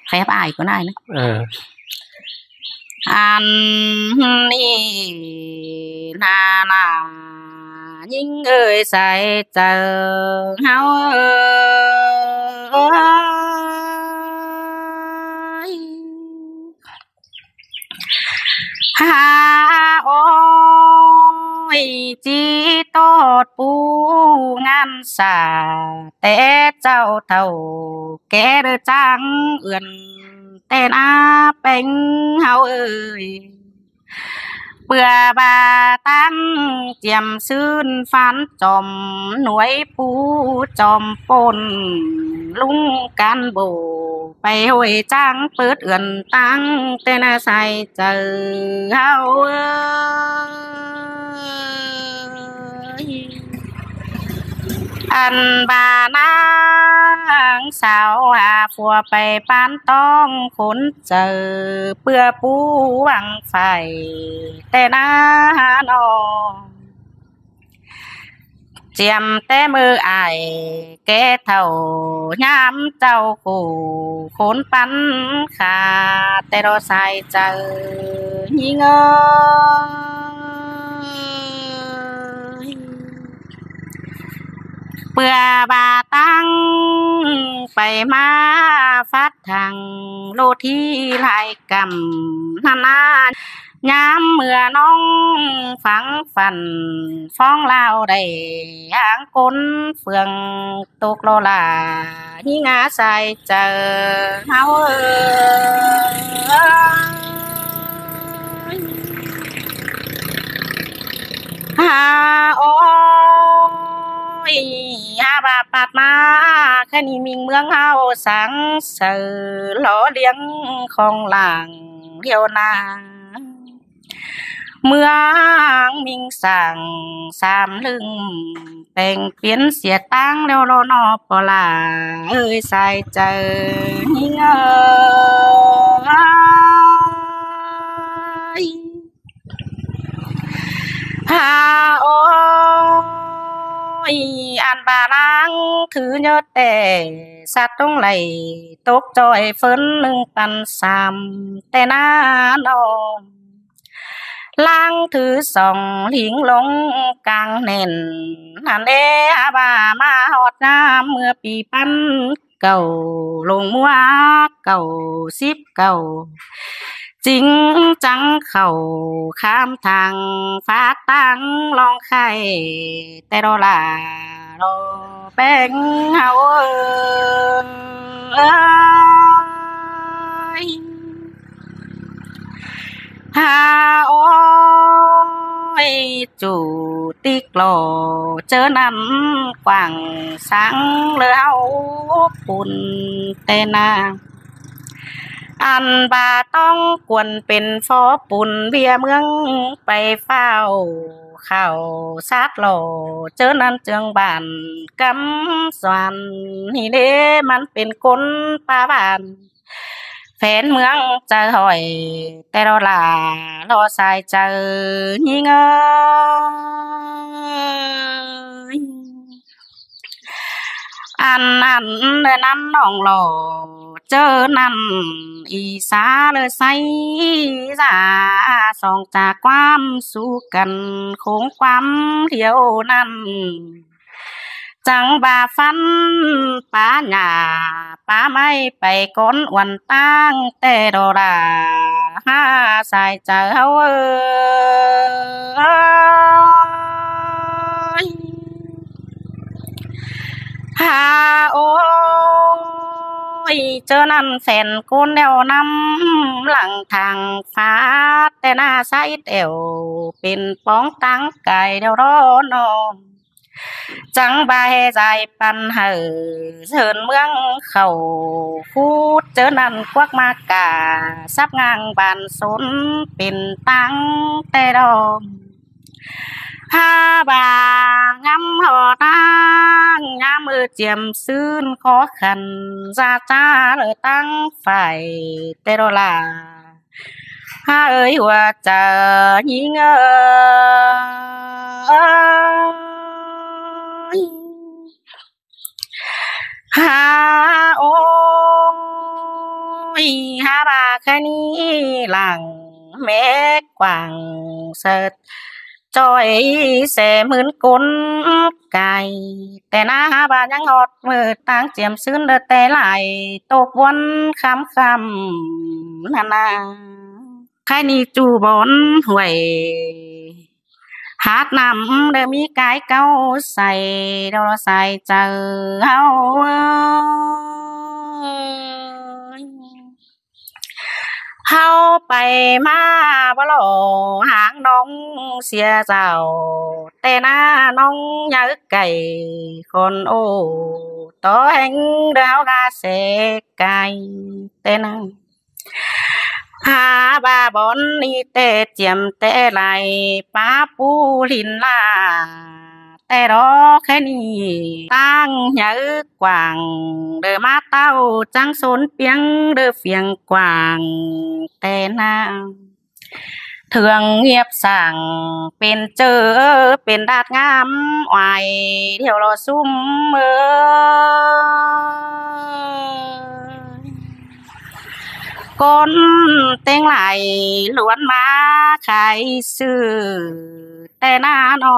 แฟบอายก็ได้นะอันนี้นานายิ่งเอ่ยใส่เจอเฮาหาโอ้ยจีโตดปูงานสาแต่เจ้าเท่าแก่เด้อจังเอื้อนแต่นาเป็นเฮาเอ้ยเปื่อบาตั้งเจียมซื่นฟันจอมหน่วยปูจอมปนลุงกันโบไปห้วยจังเปิดเอื้อนตั้งแต่นาใส่เจอเฮาอันบานางสาวหาผัวไปปานต้องขนเจอเปื่อปูวังไฟแต่นาน้องเจียมแต่มืออายแก่เท่ายามเจ้าคู่ขนปันขาแต่รอใส่เจอยิงเปื่อบาตั้งไปมาฟัดทางโลที่หลายกำนานยามเมื่อน้องฝังฝันฟ้องลาวได้หางก้นเฟืองตกโลลาหิงาใส่เจอเฮาหาโอ้ยหาบาปัดมาแค่นี้มิงเมืองเฮาสังเสอหล่อเลี้ยงของหลังเดียวนาเมืองมิงสั่งสามลึงแต่งเปลี่ยนเสียตั้งแล้วรอนอปลาเอ้ยใส่เจอหิงหาโอ้ยอันบาลังถือยอดแต่สัตว์ต้องไหลตกจอยฝน1 ปัน 3แต่น้านองล่างถือ2หิงลงกลางแน่นหันเด้บามาฮอดน้ำเมื่อปีปันเก่าลงมัวเก่า10เก่าจริงจังเข้าข้ามทางฝากตังลองไข่แต่รอลารอแป้งเฮาหาโอ้ยจูติกโลเจอนั้นกว่างสังเลอเฮาปุ่นแต่นาอันบาต้องกวนเป็นฟอปุ่นเบียเมืองไปเฝ้าเข้าซัดโลเจอนั้นเจืองบ้านกำสวนนี่เด้มันเป็นคนป่าบ้านแฟนเมืองจะหอยแต่รอลารอสายเจอยิงอันนั้นนั้นน้องหล่อเจอนั่นอีสาเลยใส่สาสองจากความสู้กันคงความเดียวนั้นจังบาฟันป้าหญ้าป้าไม่ไปก้นอ้วนตั้งแต่โดราหาสายเจ้าหาโอ้ยเจอนั่นแฟนคนแนวนำหลังทางฟ้าแต่หน้าใสเดี่ยวเป็นป้องตั้งไก่เดียวรอนองจังบาให้ใจปันเหอเชิญเมืองเข้าพูดเจอนั่นควักมากาซับงางบานสนเป็นตั้งแต่ดอกหาบางำหอตั้งยามมือเจียมซื่นขอขันซาจ้าเลยตั้งไฟแต่โดลาหาเอ้ยว่าจะยิงหาโอ้ย ยหาบาแค่นี้หลังแม่กว่างเสิดจอยแสมื่นกลไก่แต่หน้าหาบายังอดมือต่างเจียมซึ้นเด้อแต่ไหลตกวนคำนานาใครนี่จูบอนห่วยหาดน้ำเด้อมีกายเก้าใส่เดี๋ยวเราใส่เจอเฮาเฮาไปมาบ่หลอหางน้องเสียเจ้าแต่หน้าน้องอยากไก่คนโอ้ต่อแห่งเดาวกาเสกไก่แต่น้าหาบาบอนนี่แต่เจียมแต่ไหลป้าปูลินลาแต่รอแค่นี้ตั้งใหญ่กว้างเด้อมาเต้าจังสนเปียงเด้อเฟียงกว้างแต่นาเถืองเงียบสั่งเป็นเจอเป็นดาดงามไหวเดี๋ยวรอซุ่มก้นเต็งไหลล้วนมาขายซื้อแต่หน้าหนอ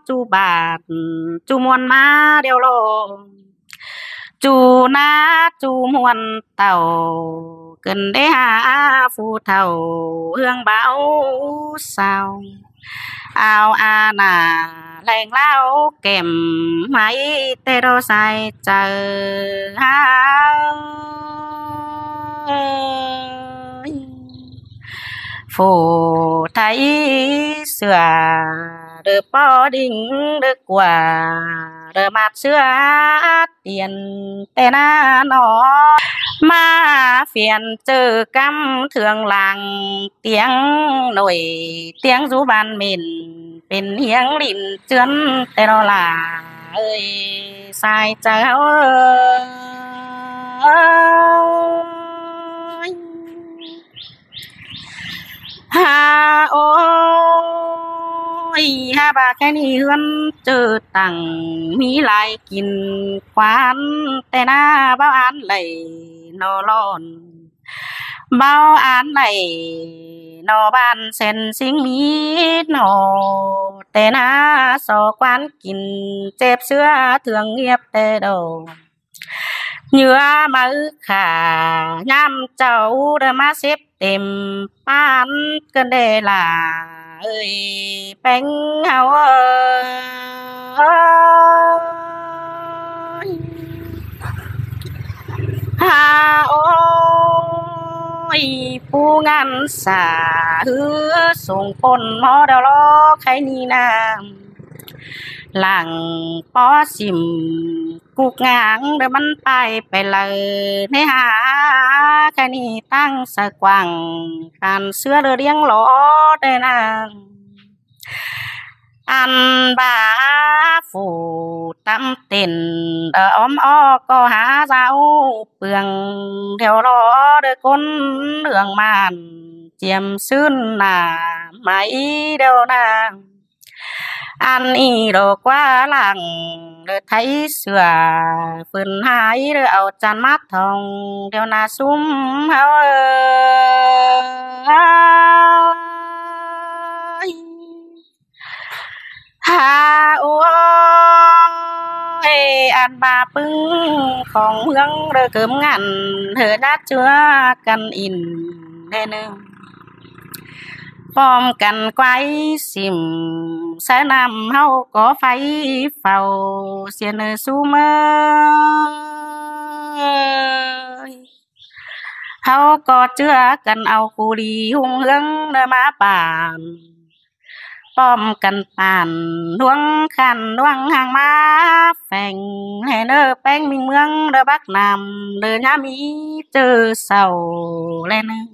จูบาดจูมวนมาเดี๋ยวโลจูนาจูมวนเต่าเกินได้หาผู้เฒ่าเฮืองเบาเศร้าเอาอาหน้าแรงเล่าเก็มไหมแต่เราใส่เจอหาโฟไทยเสือเด้อปอดิ่งเด้อกว่าเด้อมาดเสือเตียนแต่หน้าหนอมาเฟียนเจอกำเถืองหลังเตียงหน่อยเตียงสุบานมินเป็นเฮียงลิ้นเจือนแต่เราล่ะเอ้ยสายเจ้าหาโอ้ยหาบาแค่นี้เฮือนเจอตังมีหลายกินควันแต่หน้าเบ้าอันไหลนอร้อนเบ้าอันไหลนอบ้านเส้นสิงมีนอแต่หน้าสอควันกินเจ็บเสื้อเถืองเงียบแต่ดอกเหยื่อมือขายามเจ้าเด้อมาเสพเต็มปานเกินได้ล่ะเอ้ยแป้งเฮาหาโอ้ยปูงานสาหือส่งปนหมอเดาล้อใครนี่น้ำหลังปอสิมกุกงางเด้อมันไปเลยในหาแค่นี้ตั้งสะกว่างการเสื้อเรือเรียงล้อได้นางอันบาฟูตำเต้นอ้อมอ้อก็หาเจ้าเปลืองเดี๋ยวรอเด้อคนเรื่องมันเจียมซึ้นหน้าไหมเดี๋ยวนางอันนี้ดอกว่าหลังเด้อไทยเสือฝืนหายเด้อเอาจานมัดทองเดี๋ยวนาซุ่มเฮาหาโอ้ยอันบาปึ้งของเมืองเด้อเกิมงันเธอนัดเชื่อกันอินแน่นึงป้อมกันไกวสิมสายน้ำเฮาก็ไฟเฝ้าเสียเนอซูเมอเฮาก็เจือกันเอาคูดีหุ่งเฮืองเด้อมาป่านป้อมกันป่านดวงคันดวงหางมาแฝงให้เด้อแป้งมิงเมืองเด้อบักนำเด้อยามีเจอเศร้าแลนึง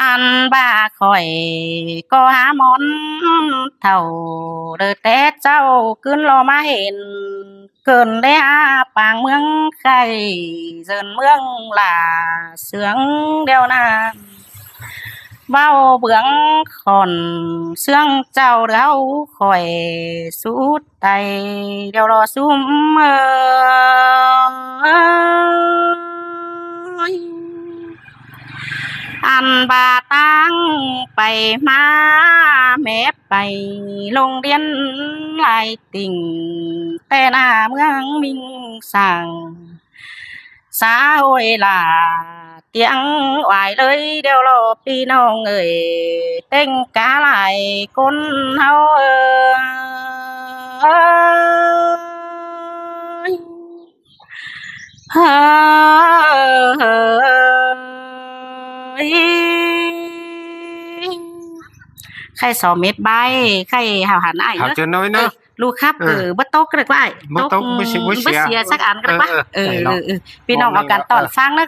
อันบ้าข่อยก็หาหมอนเท่าเด้อแต่เจ้าขึ้นรอมาเห็นเกินได้หาปางเมืองไข่เซินเมืองหล่าเสืองเดียวนาเว้าเบื้องขอนเสืองเจ้าเด้าข่อยสุดไตเดี๋ยวรอซุ่ม ยอันบาตังไปมาแม่ไปโรงเรียนหลายติ่งแต่หน้าเมืองมิงสั่งสาวเวลาเตียงไหวเลยเดี๋ยวรอพี่น้องเอ่ยเต้งกาหลายคนเฮาเฮ้ยใครสอเม็ดใบใครหาหันไอ้เนอะ น้อยเนอะ ลูกครับบ่ตกก็ได้ว่า บ่ตกบ่เสีย สักอันก็ได้ว่าพี่น้องเอาการตอนฟังนะ